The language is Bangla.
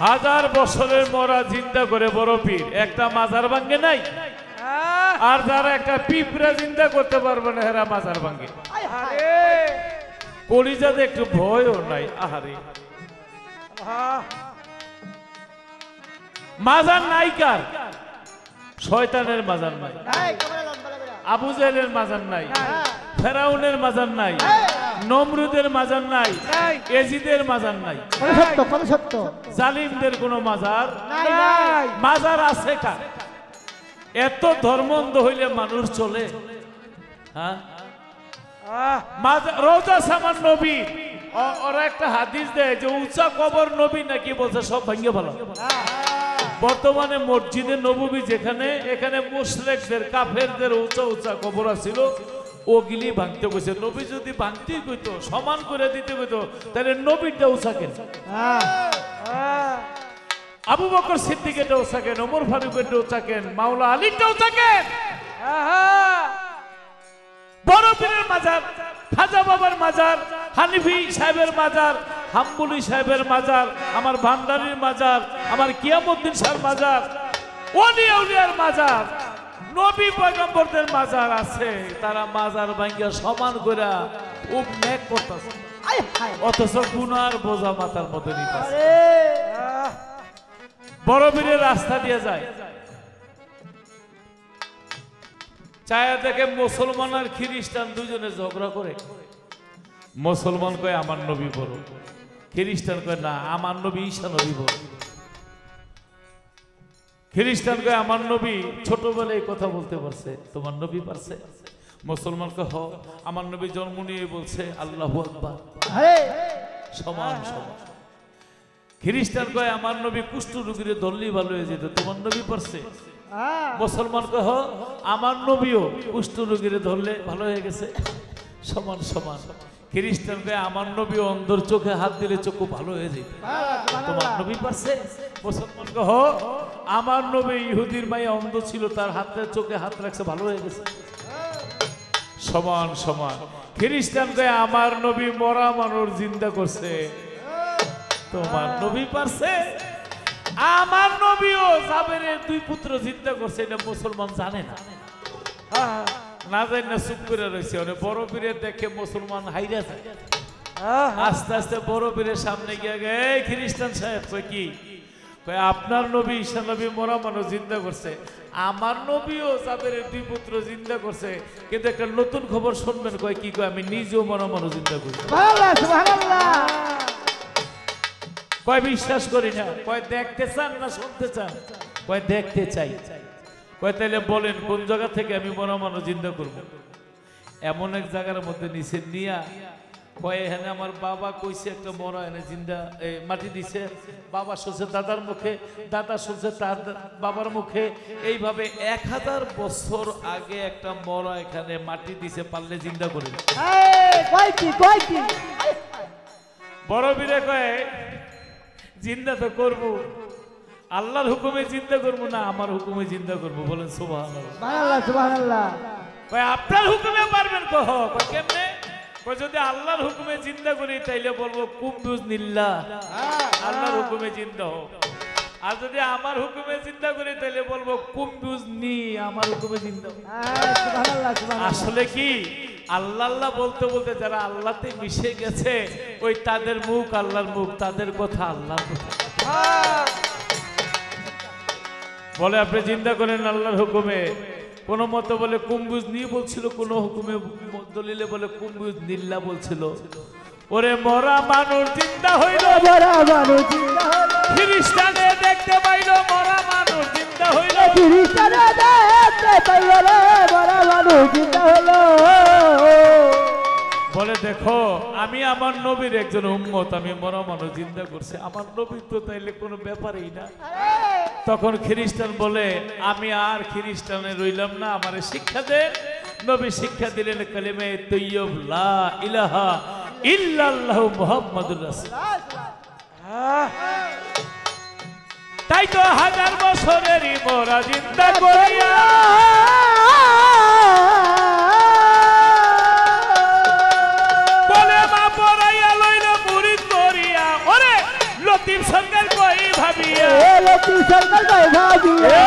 হাজার বছরের মরা চিন্তা করে বড় পীর একটা মাজার ভাঙ্গে নাই, আর যারা একটা পিঁপড়া চিন্তা করতে পারবে না হেরা মাজার ভাঙ্গে। কলিজাতে একটু ভয়ও নাই। আহারে মাজার নাই কার? শয়তানের মাজার নাই, আবু জাহেলের মাজার নাই, ফেরাউনের মাজার নাই, নমরুদের মাজার নাই, এজিদের মাজার নাই, জালিমদের কোন মাজার নাই। মাজার আছে কার? এত ধর্মন্ধ হইলে মানুষ চলে? হ্যাঁ, রওজা সামান নবী ওরা একটা হাদিস দেয় যে উঁচা কবর নবী নাকি বলছে সব ভাঙ্গে ভালো। বর্তমানে মসজিদে নববী যেখানে, এখানে মুশরিকদের কাফেরদের উঁচা উঁচা কবর ছিল, ওগুলি ভাঙতে কইছে। নবী যদি ভাঙতেই কইতো, সমান করে দিতে কইতো, তাহলে নবীটা উঁচা কেন? আবু বকর সিদ্দিক এটা উঁচা কেন? ওমর ফারুক এটা উঁচা কেন? মাওলা আলীটা উঁচা কেন? বড় পীরের মাজার, খাজা বাবার মাজার, হানিফি সাহেবের মাজার, হাম্বুলি সাহেবের মাজার, আমার ভান্ডারির মাজার, আমার কিয়ামউদ্দিন শাহর মাজার, ওলি আউলিয়ার মাজার, নবী পয়গম্বরদের মাজার আছে। তারা মাজার ভাঙ্গিয়া সমান করে উপনেক করতেছে, অথচ গুনার বোঝা মাথার মধ্যে নিতেছে। বড় পীরের রাস্তা দিয়ে যায়, চায়া দেখে মুসলমান আর খ্রিস্টান দুজনে ঝগড়া করে। মুসলমান কয় আমার নবী বড়, খ্রিস্টান কয় না আমার নবী ঈসা নবী বড়। খ্রিস্টান কয় আমার নবী ছোটবেলায় কথা বলতে পারছে, তোমার নবী পারছে? মুসলমান কয় হ, আমার নবী জন্ম নিয়ে বলছে আল্লাহু আকবার। সমান সমান। খ্রিস্টান কয় আমার নবী কুষ্ঠ রোগীর ধরলেই ভালো হয়ে যেত, তোমার নবী পারছে? মুসলমান কহ আমার নবীও কুষ্ঠ রোগীরে ধরলে ভালো হয়ে গেছে। সমান সমান। খ্রিস্টান কয় আমার নবী অন্ধর চোখে হাত দিলে চোখ ভালো হয়ে যেত, তোমার নবী পারছে? মুসলমান কহ আমার নবী ইহুদির মাইয়া অন্ধ ছিল, তার হাতের চোখে হাত রাখছে, ভালো হয়ে গেছে। সমান সমান। খ্রিস্টান কয় আমার নবী মরা মানুষ জিন্দা করছে, তোমার নবী পারছে? আমার নবীও জাবেরের দুই পুত্র জিন্দা করছে, এটা মুসলমান জানে না, না জানি না চুপ করে রয়েছে। বড় পীরের দেখে মুসলমান হাইরা যায়, আস্তে আস্তে বড় পীরের সামনে গিয়ে গে খ্রিস্টান সাহেব কয় কি? কয় আপনার নবী ঈসা নবী মরা মানুষ জিন্দা করছে, আমার নবীও জাবেরের দুই পুত্র জিন্দা করছে, কিন্তু একটা নতুন খবর শুনবেন। কয় কি? কয় আমি নিজেও মরা মানুষ জিন্দা করছি। কয় বিশ্বাস করি না। কয় দেখতে চান না শুনতে চান? কয় দেখতে চাই। কয় তাইলে বলেন কোন জায়গা থেকে আমি মরা মানুষ জিন্দা করবো? এমন এক জায়গার মধ্যে নিচে নিয়া কয় এখানে আমার বাবা কইছে একটা মরা এনে জিন্দা মাটি দিছে, বাবা শুনছে দাদার মুখে, দাদা শুনছে তার বাবার মুখে, এইভাবে 1000 বছর আগে একটা মরা এখানে মাটি দিছে, পারলে জিন্দা করে। বড় বীরে কয় জিন্দা তো করবো, আল্লাহর হুকুমে চিন্তা করবো না আমার হুকুমে চিন্তা করবো। বলেন সুবহানাল্লাহ সুবহানাল্লাহ। কয় আপনার হুকুমে পারবেন? কহ কেমনে? কয় যদি আল্লাহর হুকুমে চিন্তা করি তাইলে বলবো কুম্বুজ নিল্লাহ, আল্লাহর হুকুমে চিন্তা হোক। আর যদি আমার হুকুমে চিন্তা করি তাইলে বলবো কুম্বুজ নি, আমার হুকুমে চিন্তা হোক। আসলে কি আল্লাহ আল্লাহ বলতে বলতে যারা আল্লাহতে মিশে গেছে, ওই তাদের মুখ আল্লাহর মুখ, তাদের কথা আল্লাহর কথা। বলে আপনি চিন্তা করেন আল্লাহর হুকুমে, কোন মত বলে কুম্বুজ নি বলছিল, কোন হুকুমে দলিলে বলে কুম্বুজ নিল্লা বলছিল। ওরে মরা মানুষ চিন্তা হইল, মরা মানুষ চিন্তা হইল, খ্রিস্টানে দেখতে পাইল মরা মানুষ চিন্তা হইল, খ্রিস্টানে দেখতে পাইল মরা মানুষ চিন্তা হইল। বলে দেখো আমি আমার নবীর একজন উম্মত, আমি মরা মানুষ চিন্তা করছি, আমার নবী তো তাইলে কোনো ব্যাপারই না। তখন খ্রিস্টান বলে আমি আর খ্রিস্টানে রইলাম না, আমারে শিক্ষা দে। নবী শিক্ষা দিলেন কালিমে তৈয়ব লা ইলাহা ইল্লাল্লাহু মুহাম্মাদুর রাসূলুল্লাহ। তাই তো 1000 বছরেরই মোরা জিন্দা করিয়া বলে মা পড়াইয়া লইল মুরিদ করিয়া। ওরে লতিফ সঙ্গের কই ভাবিয়া লতি সরকার ভাই ভাবিয়া